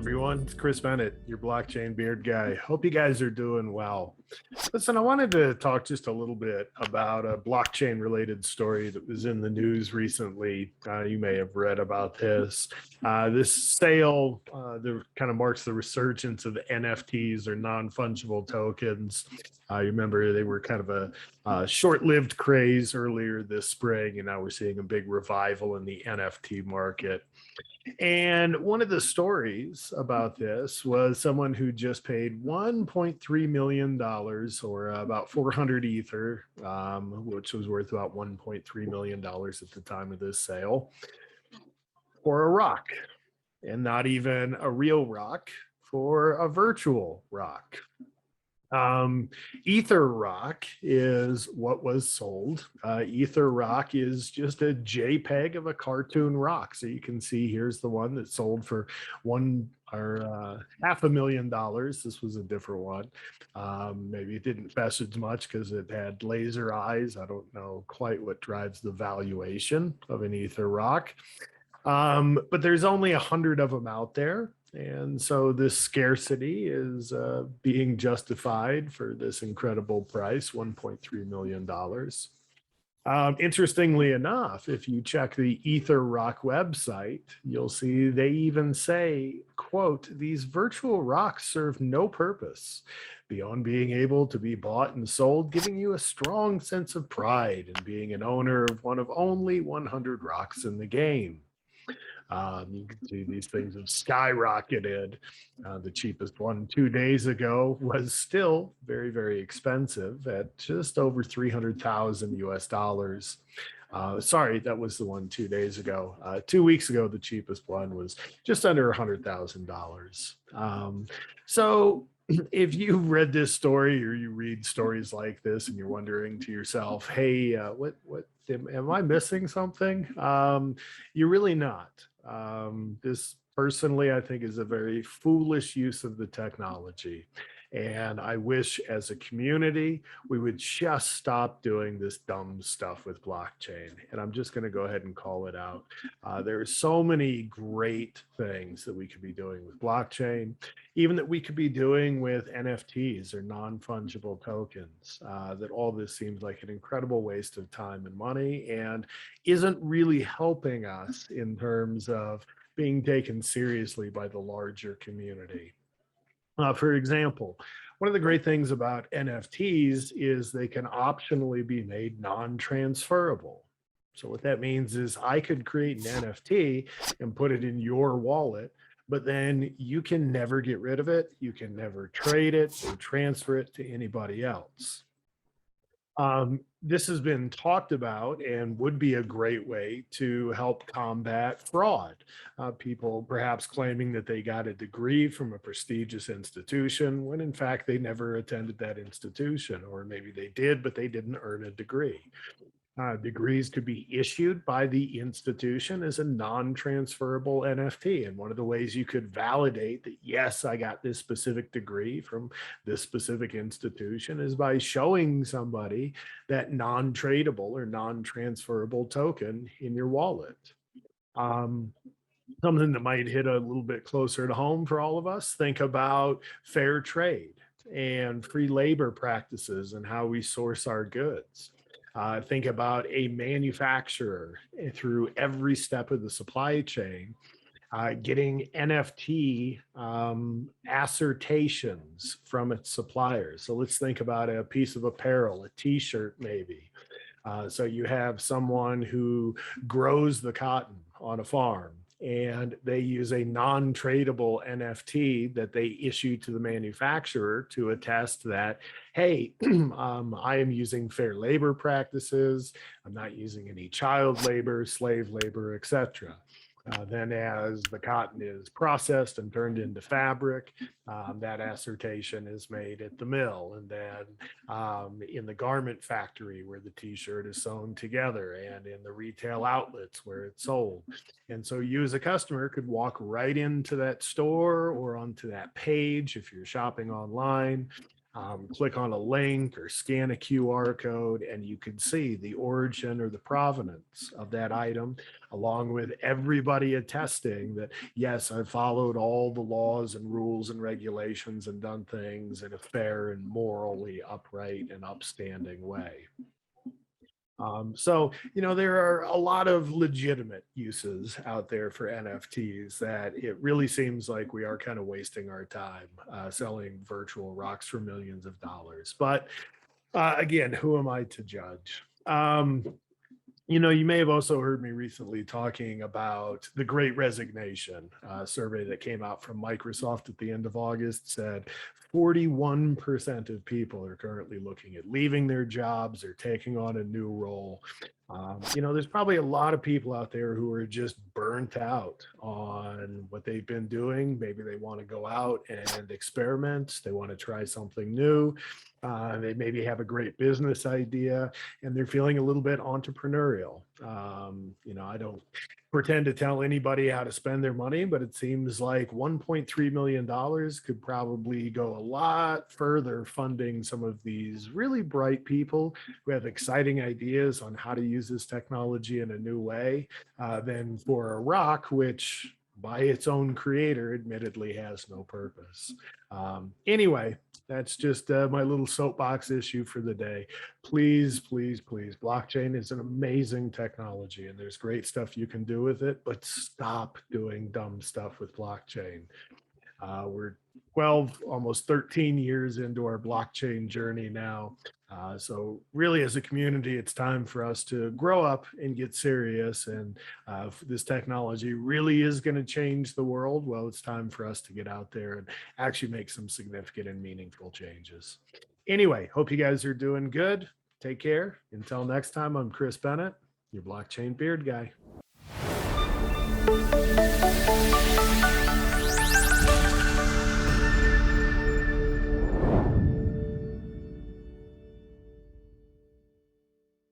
everyone, it's Chris Bennett, your blockchain beard guy. Hope you guys are doing well. Listen, I wanted to talk just a little bit about a blockchain related story that was in the news recently. You may have read about this. This sale that kind of marks the resurgence of the NFTs or non fungible tokens. You remember they were kind of a short lived craze earlier this spring, and now we're seeing a big revival in the NFT market. And one of the stories about this was someone who just paid $1.3 million or about 400 Ether, which was worth about $1.3 million at the time of this sale, for a rock, and not even a real rock, for a virtual rock. Ether Rock is what was sold. Ether Rock is just a JPEG of a cartoon rock. So you can see here's the one that sold for $500,000. This was a different one. Maybe it didn't fetch as much because it had laser eyes. I don't know quite what drives the valuation of an Ether Rock. But there's only 100 of them out there. And so this scarcity is being justified for this incredible price, $1.3 million. Interestingly enough, if you check the Ether Rock website, you'll see they even say, quote, "These virtual rocks serve no purpose beyond being able to be bought and sold, giving you a strong sense of pride in being an owner of one of only 100 rocks in the game." You can see these things have skyrocketed. The cheapest one 2 days ago was still very, very expensive at just over 300,000 US dollars. Sorry, that was the one 2 days ago. 2 weeks ago, the cheapest one was just under $100,000. So if you read this story or you read stories like this and you're wondering to yourself, hey, what am I missing something? You're really not. This personally, I think, is a very foolish use of the technology. And I wish as a community, we would just stop doing this dumb stuff with blockchain. And I'm just going to go ahead and call it out. There are so many great things that we could be doing with blockchain, even that we could be doing with NFTs or non-fungible tokens, that all this seems like an incredible waste of time and money and isn't really helping us in terms of being taken seriously by the larger community. For example, one of the great things about NFTs is they can optionally be made non-transferable. So what that means is I could create an NFT and put it in your wallet, but then you can never get rid of it. You can never trade it or transfer it to anybody else. This has been talked about and would be a great way to help combat fraud. People perhaps claiming that they got a degree from a prestigious institution when in fact they never attended that institution, or maybe they did, but they didn't earn a degree. Degrees could be issued by the institution as a non-transferable NFT. And one of the ways you could validate that, yes, I got this specific degree from this specific institution is by showing somebody that non-tradable or non-transferable token in your wallet. Something that might hit a little bit closer to home for all of us, think about fair trade and free labor practices and how we source our goods. Think about a manufacturer through every step of the supply chain, getting NFT assertions from its suppliers. So let's think about a piece of apparel, a t-shirt maybe. So you have someone who grows the cotton on a farm, and they use a non-tradable NFT that they issue to the manufacturer to attest that, hey, I am using fair labor practices. I'm not using any child labor, slave labor, etc. Then as the cotton is processed and turned into fabric, that assertion is made at the mill, and then in the garment factory where the t-shirt is sewn together, and in the retail outlets where it's sold. And so you as a customer could walk right into that store or onto that page if you're shopping online, Click on a link or scan a QR code, and you can see the origin or the provenance of that item, along with everybody attesting that, yes, I've followed all the laws and rules and regulations and done things in a fair and morally upright and upstanding way. There are a lot of legitimate uses out there for NFTs that it really seems like we are kind of wasting our time selling virtual rocks for millions of dollars. But again, who am I to judge? You may have also heard me recently talking about the Great Resignation survey that came out from Microsoft at the end of August said 41% of people are currently looking at leaving their jobs or taking on a new role. There's probably a lot of people out there who are just burnt out on what they've been doing. Maybe they want to go out and experiment. They want to try something new. They maybe have a great business idea and they're feeling a little bit entrepreneurial. I don't pretend to tell anybody how to spend their money, but it seems like $1.3 million could probably go a lot further funding some of these really bright people who have exciting ideas on how to use this technology in a new way than for a rock, which by its own creator admittedly has no purpose. Anyway, that's just my little soapbox issue for the day. Please, please, please. Blockchain is an amazing technology and there's great stuff you can do with it, but stop doing dumb stuff with blockchain. We're 12, almost 13 years into our blockchain journey now. So really as a community, it's time for us to grow up and get serious. And if this technology really is going to change the world, well, it's time for us to get out there and actually make some significant and meaningful changes. Anyway, hope you guys are doing good. Take care. Until next time, I'm Chris Bennett, your blockchain beard guy.